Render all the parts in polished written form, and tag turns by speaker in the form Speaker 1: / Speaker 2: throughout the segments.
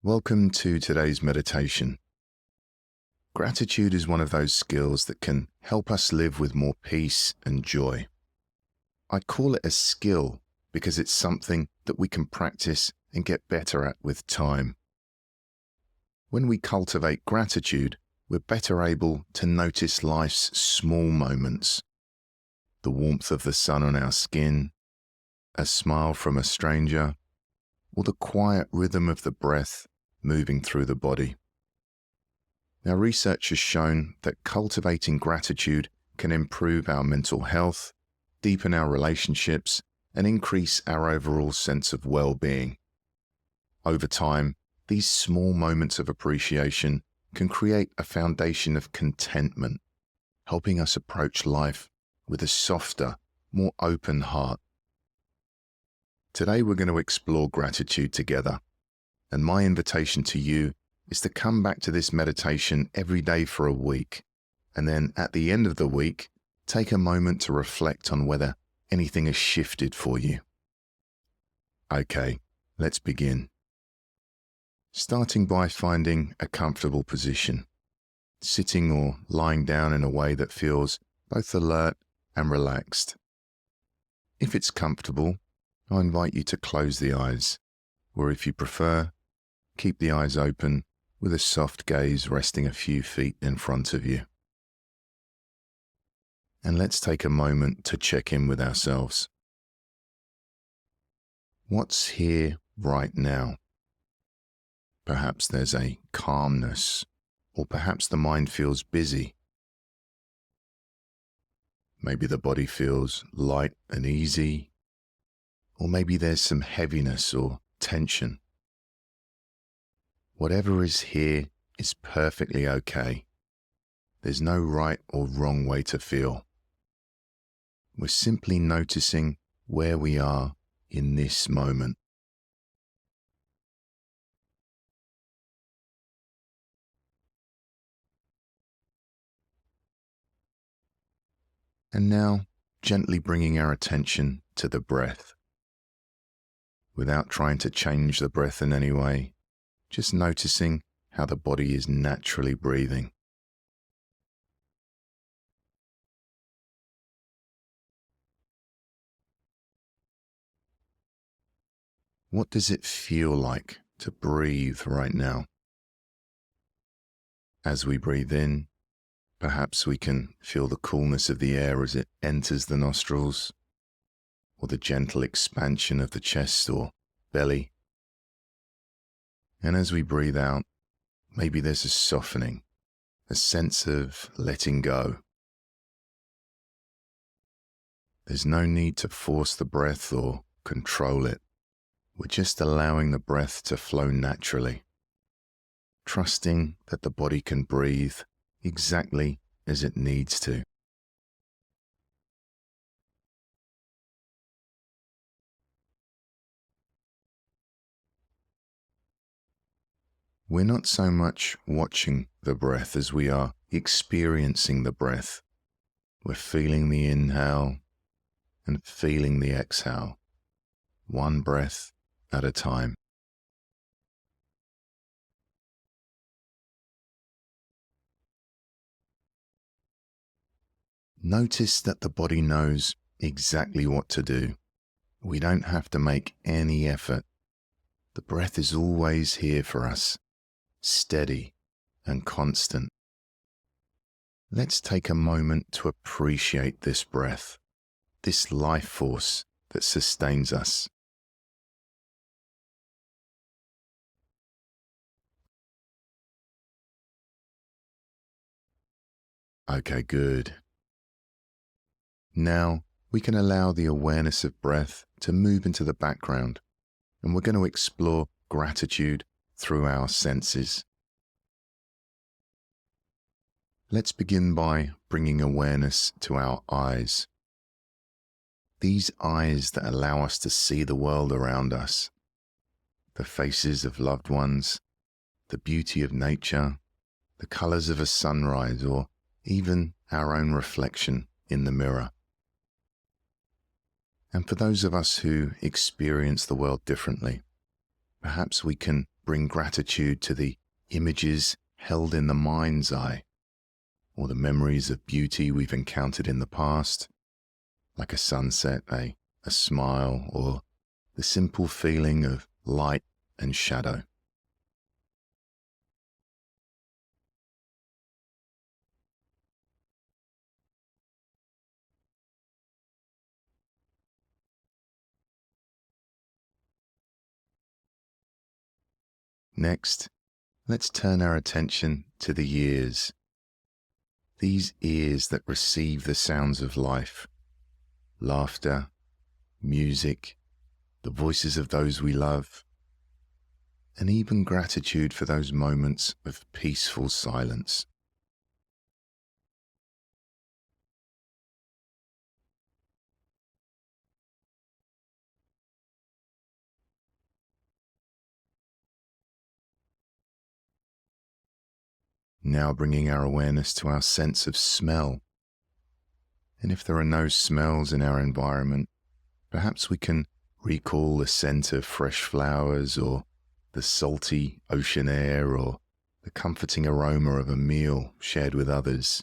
Speaker 1: Welcome to today's meditation. Gratitude is one of those skills that can help us live with more peace and joy. I call it a skill because it's something that we can practice and get better at with time. When we cultivate gratitude, we're better able to notice life's small moments. The warmth of the sun on our skin, a smile from a stranger, or the quiet rhythm of the breath moving through the body. Now, research has shown that cultivating gratitude can improve our mental health, deepen our relationships, and increase our overall sense of well-being. Over time, these small moments of appreciation can create a foundation of contentment, helping us approach life with a softer, more open heart. Today we're going to explore gratitude together, and my invitation to you is to come back to this meditation every day for a week, and then at the end of the week, take a moment to reflect on whether anything has shifted for you. Okay, let's begin. Starting by finding a comfortable position, sitting or lying down in a way that feels both alert and relaxed. If it's comfortable, I invite you to close the eyes, or if you prefer, keep the eyes open with a soft gaze resting a few feet in front of you. And let's take a moment to check in with ourselves. What's here right now? Perhaps there's a calmness, or perhaps the mind feels busy. Maybe the body feels light and easy, or maybe there's some heaviness or tension. Whatever is here is perfectly okay. There's no right or wrong way to feel. We're simply noticing where we are in this moment. And now, gently bringing our attention to the breath. Without trying to change the breath in any way, just noticing how the body is naturally breathing. What does it feel like to breathe right now? As we breathe in, perhaps we can feel the coolness of the air as it enters the nostrils, or the gentle expansion of the chest or belly. And as we breathe out, maybe there's a softening, a sense of letting go. There's no need to force the breath or control it. We're just allowing the breath to flow naturally, trusting that the body can breathe exactly as it needs to. We're not so much watching the breath as we are experiencing the breath. We're feeling the inhale and feeling the exhale, one breath at a time. Notice that the body knows exactly what to do. We don't have to make any effort. The breath is always here for us, steady and constant. Let's take a moment to appreciate this breath, this life force that sustains us. Okay, good. Now we can allow the awareness of breath to move into the background, and we're going to explore gratitude through our senses. Let's begin by bringing awareness to our eyes. These eyes that allow us to see the world around us, the faces of loved ones, the beauty of nature, the colors of a sunrise, or even our own reflection in the mirror. And for those of us who experience the world differently, Perhaps we can bring gratitude to the images held in the mind's eye, or the memories of beauty we've encountered in the past, like a sunset, a smile, or the simple feeling of light and shadow. Next, let's turn our attention to the ears. These ears that receive the sounds of life, laughter, music, the voices of those we love, and even gratitude for those moments of peaceful silence. Now bringing our awareness to our sense of smell. And if there are no smells in our environment, perhaps we can recall the scent of fresh flowers, or the salty ocean air, or the comforting aroma of a meal shared with others.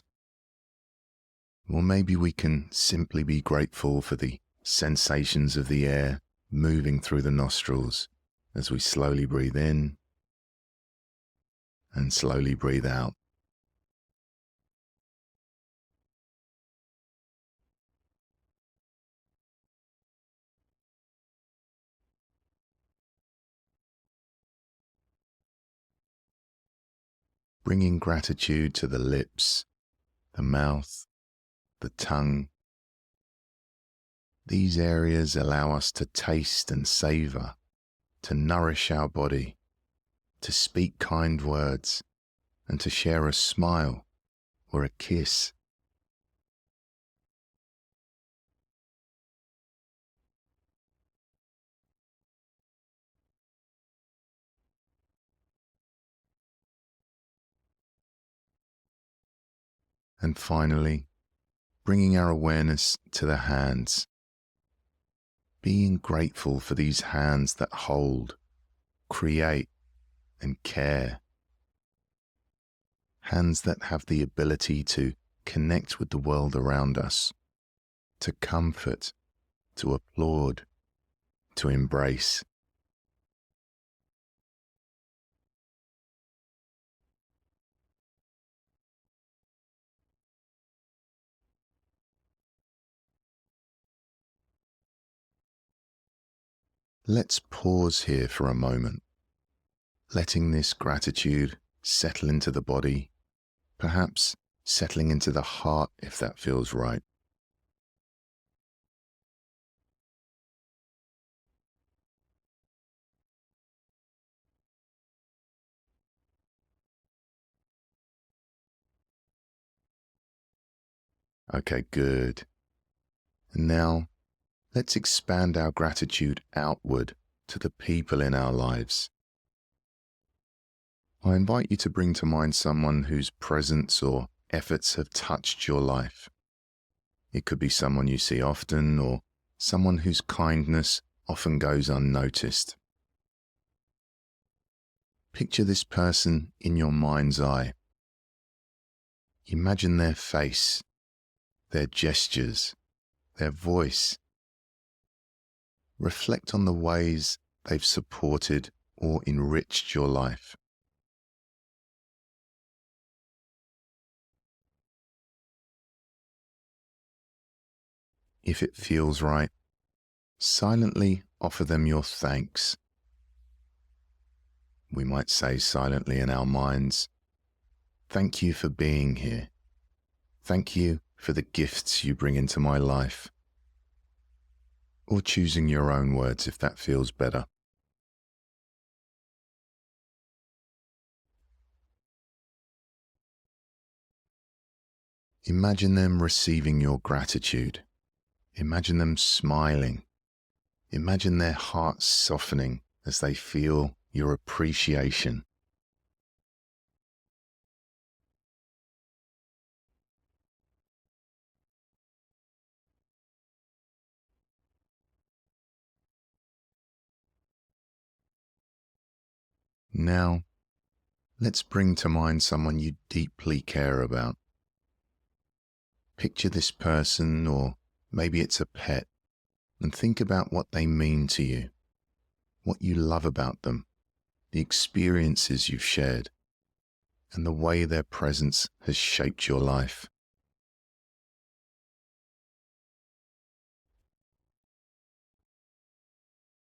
Speaker 1: Or maybe we can simply be grateful for the sensations of the air moving through the nostrils as we slowly breathe in and slowly breathe out. Bringing gratitude to the lips, the mouth, the tongue. These areas allow us to taste and savor, to nourish our body, to speak kind words, and to share a smile or a kiss. And finally, bringing our awareness to the hands, being grateful for these hands that hold, create, and care. Hands that have the ability to connect with the world around us, to comfort, to applaud, to embrace. Let's pause here for a moment, letting this gratitude settle into the body, perhaps settling into the heart if that feels right. Okay, good. And now, let's expand our gratitude outward to the people in our lives. I invite you to bring to mind someone whose presence or efforts have touched your life. It could be someone you see often, or someone whose kindness often goes unnoticed. Picture this person in your mind's eye. Imagine their face, their gestures, their voice. Reflect on the ways they've supported or enriched your life. If it feels right, silently offer them your thanks. We might say silently in our minds, "Thank you for being here. Thank you for the gifts you bring into my life." Or choosing your own words if that feels better. Imagine them receiving your gratitude. Imagine them smiling. Imagine their hearts softening as they feel your appreciation. Now, let's bring to mind someone you deeply care about. Picture this person, or maybe it's a pet, and think about what they mean to you, what you love about them, the experiences you've shared, and the way their presence has shaped your life.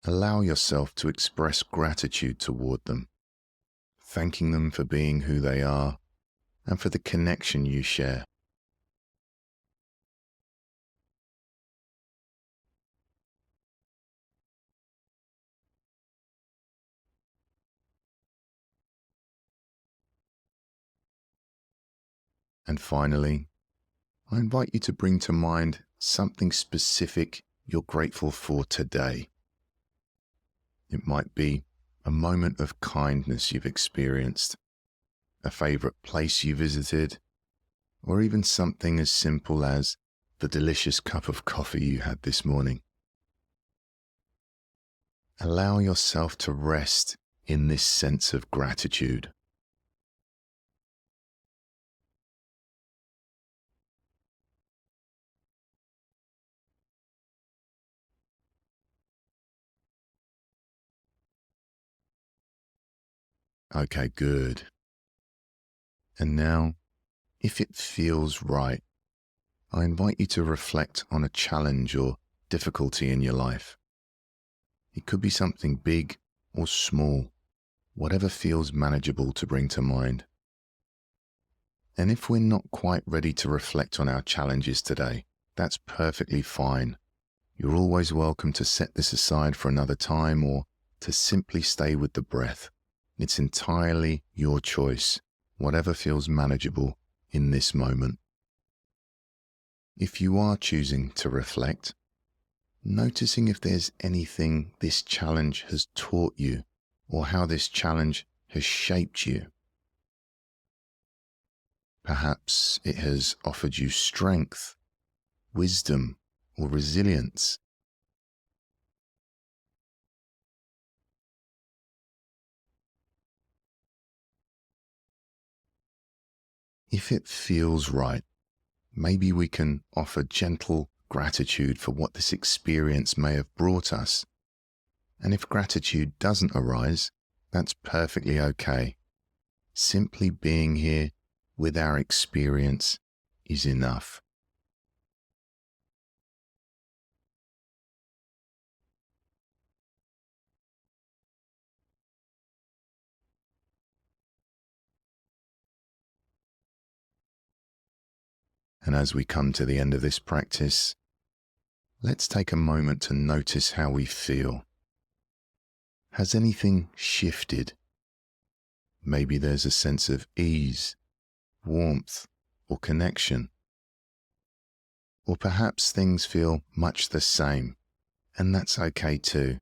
Speaker 1: Allow yourself to express gratitude toward them, thanking them for being who they are and for the connection you share. And finally, I invite you to bring to mind something specific you're grateful for today. It might be a moment of kindness you've experienced, a favorite place you visited, or even something as simple as the delicious cup of coffee you had this morning. Allow yourself to rest in this sense of gratitude. Okay, good. And now, if it feels right, I invite you to reflect on a challenge or difficulty in your life. It could be something big or small, whatever feels manageable to bring to mind. And if we're not quite ready to reflect on our challenges today, that's perfectly fine. You're always welcome to set this aside for another time or to simply stay with the breath. It's entirely your choice, whatever feels manageable in this moment. If you are choosing to reflect, noticing if there's anything this challenge has taught you or how this challenge has shaped you. Perhaps it has offered you strength, wisdom, or resilience. If it feels right, maybe we can offer gentle gratitude for what this experience may have brought us. And if gratitude doesn't arise, that's perfectly okay. Simply being here with our experience is enough. And as we come to the end of this practice, let's take a moment to notice how we feel. Has anything shifted? Maybe there's a sense of ease, warmth, or connection. Or perhaps things feel much the same, and that's okay too.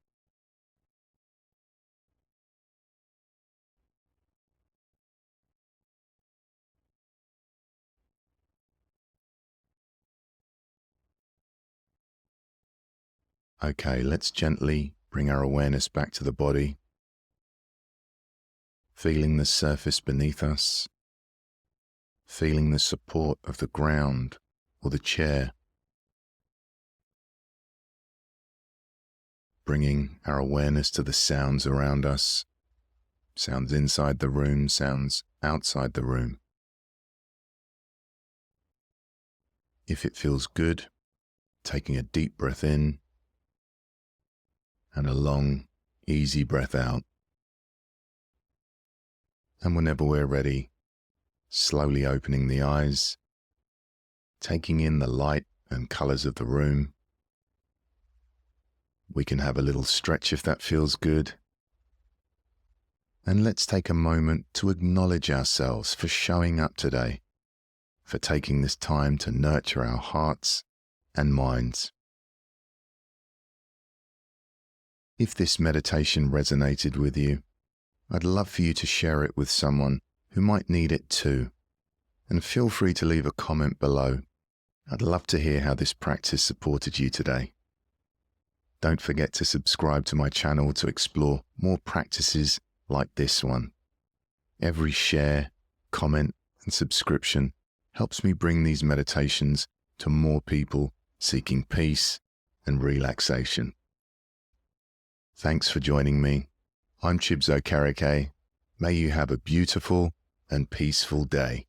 Speaker 1: Okay, let's gently bring our awareness back to the body, feeling the surface beneath us, feeling the support of the ground or the chair, bringing our awareness to the sounds around us, sounds inside the room, sounds outside the room. If it feels good, taking a deep breath in and a long, easy breath out. And whenever we're ready, slowly opening the eyes, taking in the light and colors of the room. We can have a little stretch if that feels good. And let's take a moment to acknowledge ourselves for showing up today, for taking this time to nurture our hearts and minds. If this meditation resonated with you, I'd love for you to share it with someone who might need it too. And feel free to leave a comment below. I'd love to hear how this practice supported you today. Don't forget to subscribe to my channel to explore more practices like this one. Every share, comment, and subscription helps me bring these meditations to more people seeking peace and relaxation. Thanks for joining me. I'm Chibs Okereke. May you have a beautiful and peaceful day.